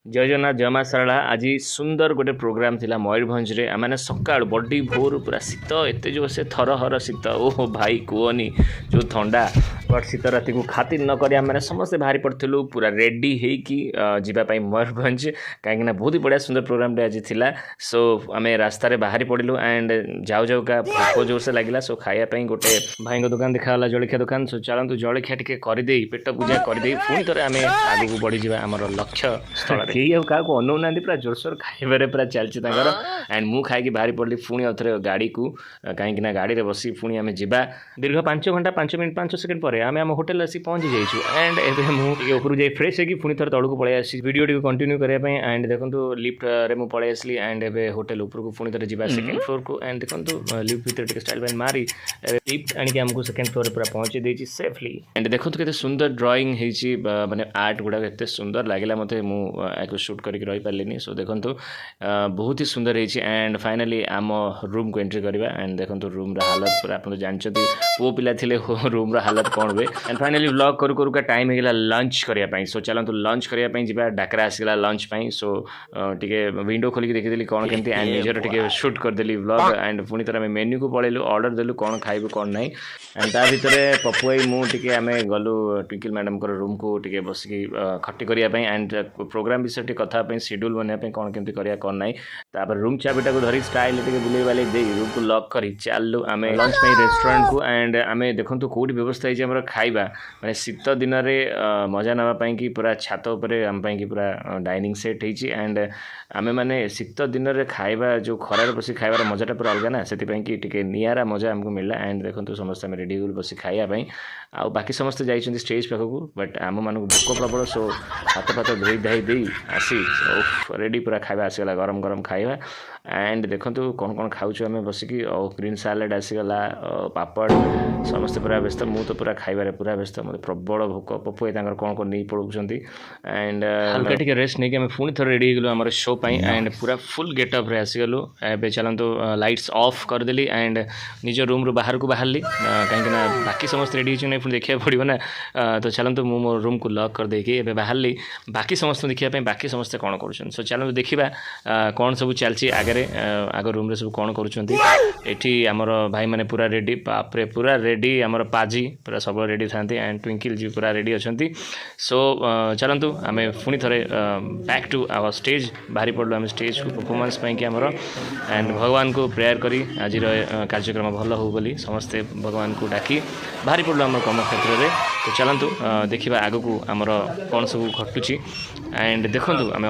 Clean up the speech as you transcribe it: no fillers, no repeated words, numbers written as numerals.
जय जगन्नाथ जय मां सारला आज सुंदर गोटे प्रोग्राम थिला मयूरभंज रे आमाने सकाळ बॉडी भोर पूरा शीत एते जो से थरहर शीत ओ भाई कुहनी जो ठंडा बट शीत राति को खातिर न करी आमाने समस्त बाहरी पड़थिलु पूरा रेडी हे कि जीवा पई मयूरभंज काहेकि ना बहुत ही बढ़िया सुंदर प्रोग्राम रे आज थिला सो आमे रास्ता रे बाहरी पड़िलु एंड जाउ जाउ का भोक जोर से लागिला सो खाया पई गोटे भाई दुकान देखाला जलखिया दुकान सो चलंतु जलखिया टिके करि देई पेट पूजा करि देई पुनी तरे आमे आगु को बढ़ी जीवा हमर लक्ष्य स्थल केही अब क्या अनौ ना पूरा जोरसोर खाइबारे पूरा चलछि तांगर एंड मु खाई बाहरी पड़ली पुणी अथरे गाड़ी को कहीं गाड़ी रे बसी पुणी आमे जिबा दीर्घ 5 घंटा 5 मिनट 5 सेकंड पर आमे हम होटल आसी पहुंची जाइछु एंड एबे मु टिके ऊपर जाई फ्रेश है कि पुणी थर तळको पळै आसी वीडियो टिके कंटिन्यू करिया पई एंड देखंतु लिफ्ट रे मु पळै आसली एंड एबे होटल ऊपर को पुणी थर जिबा सेकंड फ्लोर को एंड देखंतु लिफ्ट भीतर टिके स्टाइल बैन मारी लिफ्ट आनी कि हमको सेकंड फ्लोर रे पूरा पहुंची देछि सेफली एंड देखंतु केते सुंदर ड्राइंग हेछि माने आर्ट गुडा केते सुंदर लागिला मते मु एको शूट करके रही पारे सो देखो बहुत ही सुंदर है एंड फाइनाली आम रूम को एंट्री करवा एंड देखो रूम हालत पूरा आप जानते पु पिला थे रूम हालत कौन हुए एंड फाइनाली व्लॉग करू करू का टाइम होगा लंच करने सो चलतु लंच करने जा डाकरा आसगला लंच सो टे विंडो खोलिक देखीदी कौन केमती एंड निजर टे शूट करदेली व्लॉग एंड पुणी थर मेन्यू को पलैलु ऑर्डर देलु कौन खाइबु कौन ना एंड ता भितर पप्पू भाई मुझे आम गलु ट्विंकल मैडम रूम को टे बसिकी खटी करने एंड प्रोग्राम विषय कथा शेड्यूल बनवाई कौन केमती करिया कौन नाई तापर रूम चाबिटा को धरी स्टाइल टे बुले बाले दे रूम को लॉक करी चलु आम लंच में रेस्टोरेंट को एंड आम देखु कौटी व्यवस्था है खाइबा माने शीत दिन में मजा नापी कि पूरा छात उपर आम कि पूरा डाइनिंग सेट होती एंड आम मैंने शीत दिन में खाइबा जो खरार बस खाइबार मजाटा पूरा अलग ना से टे निरा मजा आमको मिलला एंड देखो समस्त आम रेडी बस खाइबाई आ बाकी समस्त जाइए स्टेज पाखक बट आम मानक भोक प्रबल सो हाथ फाथ धोई धाई दे आसी रेडी पूरा खाଇବା आसीगला गरम गरम खाଇବା एंड देखो कौन कौन खाऊँ आम बसिकी ग्रीन सालाड आसीगला पापड़ समस्ते पूरा व्यस्त मु तो पूरा खाइबारे पूरा व्यस्त मतलब प्रबल भोक पप्पू भाई कौन कौन नहीं पड़ाऊँच एंड हल्का टिके रेस्ट नहीं आम पुणी थोड़ा रेडी हो गलु शो पाई एंड पूरा फुल गेटअप रे आसीगलु एबे चलतु लाइट्स ऑफ करदेली एंड निज रूम रू बाहर को बाहरली कहीं बाकी समस्त रेडी हो पुणी देखा पड़ो ना तो चलतु मु मो रूम को लॉक कर देकी एबे बाहरली बाकी समस्त देखा बाकी समस्ते कौन कर सो चलो देखा कौन सब चलती आगे आग रूम रे सब कौन करी आमर भाई मैंने पूरा रेडी बापरे पूरा रेडी आमर पाजी पूरा सब रेडी था एंड ट्विंकल जी पूरा रेडी अच्छा सो चलतु आम पुणी थे बैक टू आवर स्टेज बाहरी पड़लु आम स्टेज को परफॉर्मेंस कि आमर एंड भगवान को प्रेयर करी आज कार्यक्रम भल हो बोली समस्ते भगवान को डाकी बाहरी पड़लु आम कम क्षेत्र में तो चलतु देखा आग को आमर कौन सब घटुची एंड देखु आम